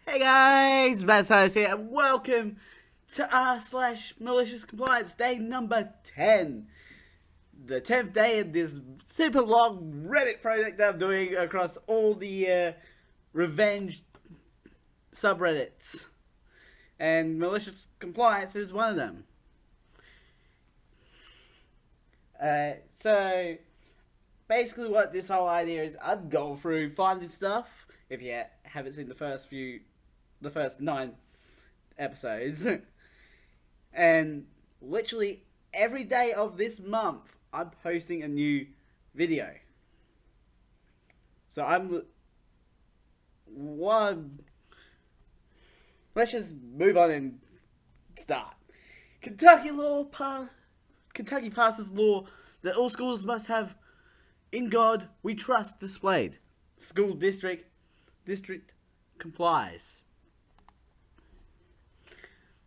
Hey guys, Matt here, and welcome to r/MaliciousCompliance day number 10. The 10th day of this super long Reddit project that I'm doing across all the revenge subreddits. And Malicious Compliance is one of them. So, basically what this whole idea is, I'm going through finding stuff. If you haven't seen the first 9 episodes. And literally every day of this month, I'm posting a new video. So let's just move on and start. Kentucky passes law that all schools must have "In God We Trust" displayed. School district complies.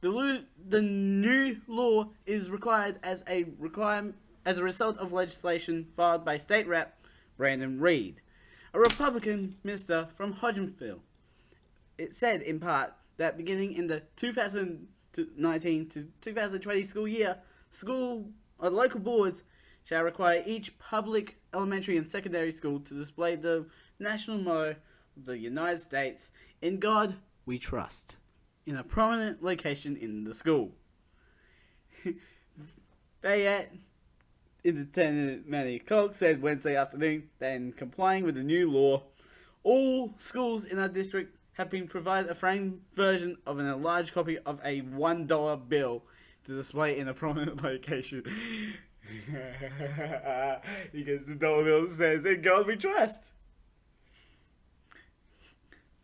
The new law is required as a result of legislation filed by State Rep. Brandon Reed, a Republican minister from Hodgenville. It said in part that beginning in the 2019 to 2020 school year, local boards shall require each public elementary and secondary school to display the national motto of the United States, "In God We Trust," in a prominent location in the school. Fayette Independent Manny Cox said Wednesday afternoon that in complying with the new law, all schools in our district have been provided a framed version of an enlarged copy of a $1 bill to display in a prominent location. Because the dollar bill says, "In God We Trust."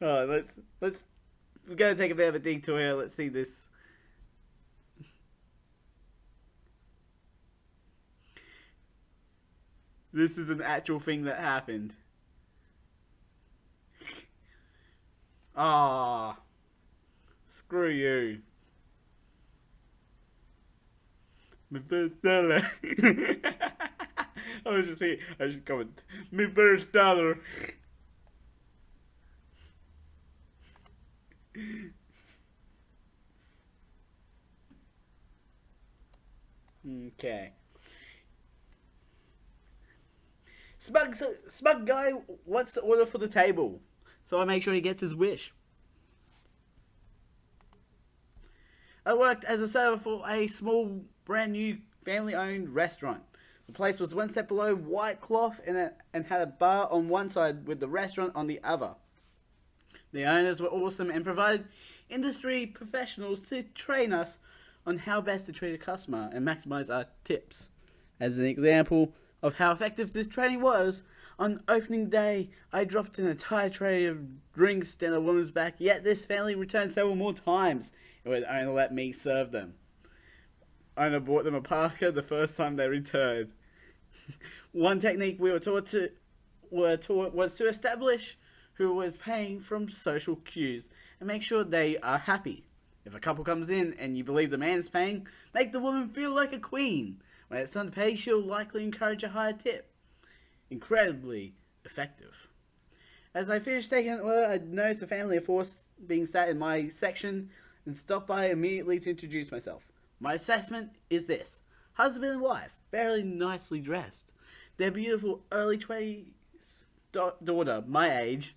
Oh, we're going to take a bit of a detour here. Let's see this. This is an actual thing that happened. Ah, screw you. My first dollar. I was comment. My first dollar. Okay. Smug guy wants to order for the table, so I make sure he gets his wish. I worked as a server for a small, brand new, family-owned restaurant. The place was one step below white cloth and had a bar on one side with the restaurant on the other. The owners were awesome and provided industry professionals to train us on how best to treat a customer and maximize our tips. As an example of how effective this training was, on opening day, I dropped an entire tray of drinks down a woman's back, yet this family returned several more times and would only let me serve them. Owner bought them a Parker the first time they returned. One technique we were taught was to establish who was paying from social cues and make sure they are happy. If a couple comes in and you believe the man is paying, make the woman feel like a queen. When it's time to pay, she'll likely encourage a higher tip. Incredibly effective. As I finished taking an order, I noticed a family of 4 being sat in my section and stopped by immediately to introduce myself. My assessment is this: husband and wife, fairly nicely dressed. Their beautiful early 20s daughter, my age,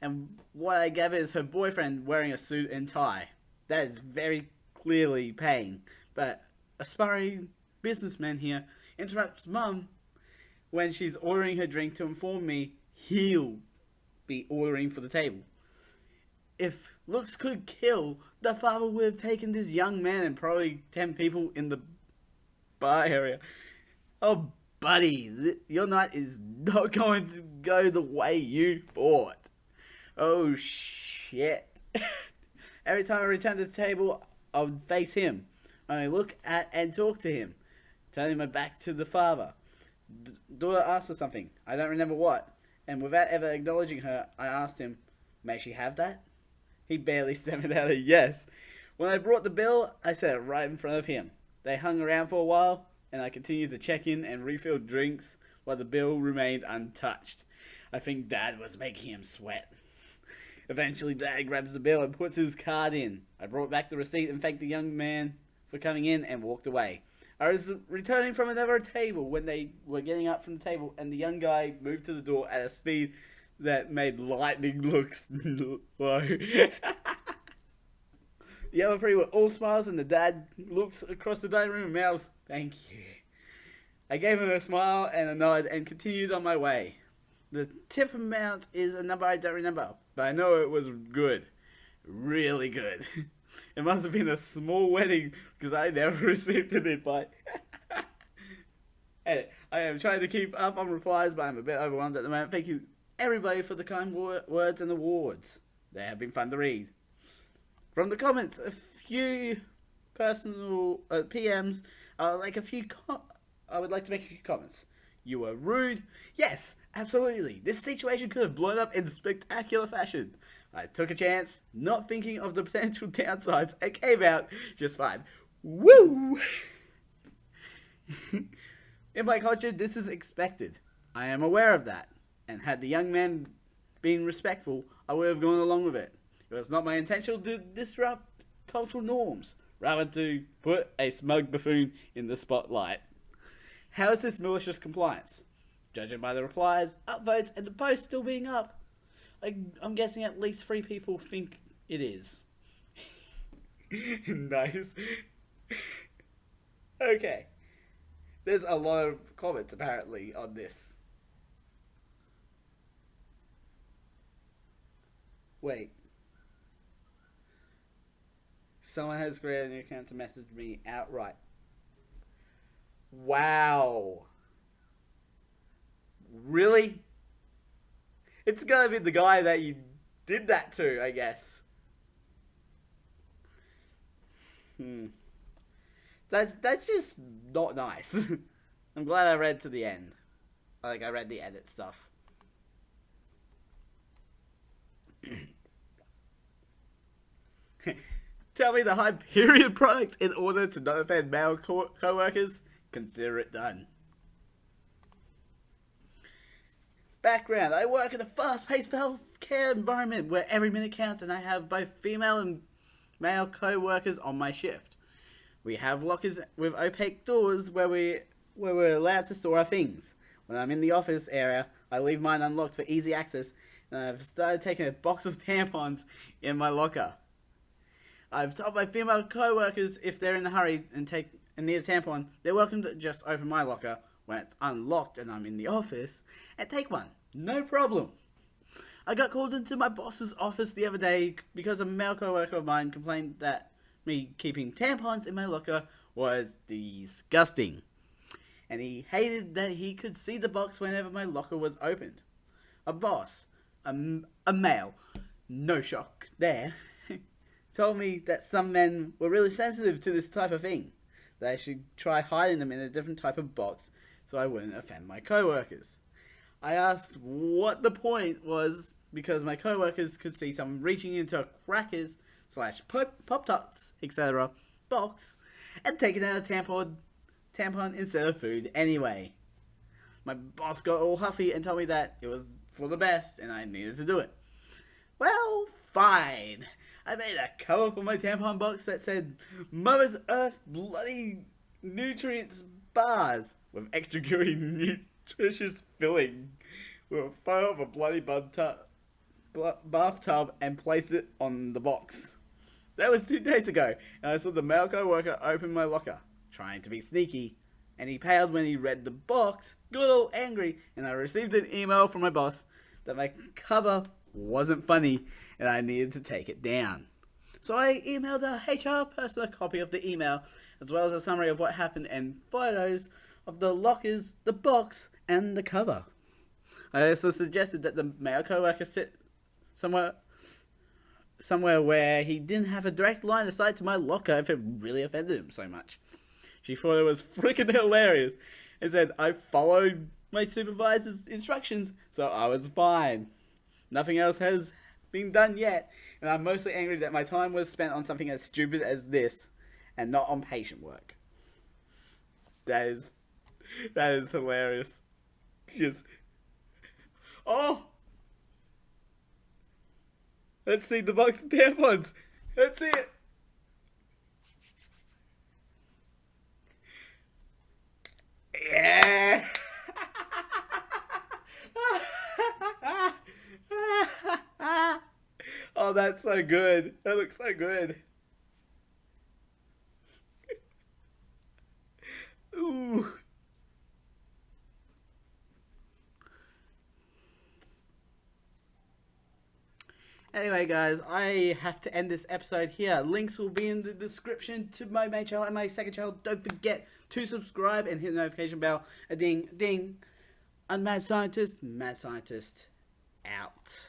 and what I gather is her boyfriend wearing a suit and tie. That is very clearly paying, but aspiring businessman here interrupts mum when she's ordering her drink to inform me he'll be ordering for the table. If looks could kill, the father would have taken this young man and probably 10 people in the bar area. Oh, buddy, your night is not going to go the way you thought. Oh, shit. Every time I return to the table, I would face him. I look at and talk to him, turning my back to the father. Daughter asked for something. I don't remember what. And without ever acknowledging her, I asked him, "May she have that?" He barely stammered out a yes. When I brought the bill, I set it right in front of him. They hung around for a while, and I continued to check in and refill drinks while the bill remained untouched. I think Dad was making him sweat. Eventually, Dad grabs the bill and puts his card in. I brought back the receipt and thanked the young man for coming in and walked away. I was returning from another table when they were getting up from the table, and the young guy moved to the door at a speed that made lightning look slow. The other three were all smiles, and the dad looks across the dining room and mouths, "Thank you." I gave him a smile and a nod and continued on my way. The tip amount is a number I don't remember, but I know it was good. Really good. It must have been a small wedding because I never received an invite. Hey, I am trying to keep up on replies, but I'm a bit overwhelmed at the moment. Thank you, everybody, for the kind words and awards. They have been fun to read. From the comments, a few personal PMs, I would like to make a few comments. You were rude. Yes, absolutely. This situation could have blown up in spectacular fashion. I took a chance, not thinking of the potential downsides, and came out just fine. Woo! In my culture, this is expected. I am aware of that. And had the young man been respectful, I would have gone along with it. It was not my intention to disrupt cultural norms, rather to put a smug buffoon in the spotlight. How is this malicious compliance? Judging by the replies, upvotes, and the post still being up, I'm guessing at least 3 people think it is. Nice. Okay. There's a lot of comments apparently on this. Wait. Someone has created a new account to message me outright. Wow. Really? It's gotta be the guy that you did that to, I guess. That's just not nice. I'm glad I read to the end. I read the edit stuff. Tell me the Hyperion products in order to not offend male co-workers. Consider it done. Background. I work in a fast-paced healthcare environment where every minute counts, and I have both female and male co-workers on my shift. We have lockers with opaque doors where we're allowed to store our things. When I'm in the office area, I leave mine unlocked for easy access, and I've started taking a box of tampons in my locker. I've told my female co-workers if they're in a hurry and need a tampon, they're welcome to just open my locker when it's unlocked and I'm in the office and take one. No problem. I got called into my boss's office the other day because a male co-worker of mine complained that me keeping tampons in my locker was disgusting. And he hated that he could see the box whenever my locker was opened. A boss, a male, no shock there, told me that some men were really sensitive to this type of thing. That I should try hiding them in a different type of box so I wouldn't offend my co-workers. I asked what the point was because my co-workers could see someone reaching into a crackers / Pop-Tarts, etc. box and taking out a tampon instead of food anyway. My boss got all huffy and told me that it was for the best and I needed to do it. Well, fine. I made a cover for my tampon box that said Mother's Earth Bloody Nutrients Bars with extra gooey nutritious filling with a photo of a bloody bathtub and placed it on the box. That was 2 days ago, and I saw the male co-worker open my locker, trying to be sneaky, and he paled when he read the box, got all angry, and I received an email from my boss that my cover wasn't funny and I needed to take it down. So I emailed the HR person a copy of the email, as well as a summary of what happened and photos of the lockers, the box, and the cover. I also suggested that the male co-worker sit somewhere where he didn't have a direct line of sight to my locker if it really offended him so much. She thought it was freaking hilarious and said I followed my supervisor's instructions, so I was fine. Nothing else has been done yet, and I'm mostly angry that my time was spent on something as stupid as this and not on patient work. That is hilarious. Just, oh! Let's see the box of tampons. Let's see it. Yeah. Oh, that's so good. That looks so good. Ooh. Anyway, guys, I have to end this episode here. Links will be in the description to my main channel and my second channel. Don't forget to subscribe and hit the notification bell. A ding, ding. I'm Mad Scientist. Mad Scientist out.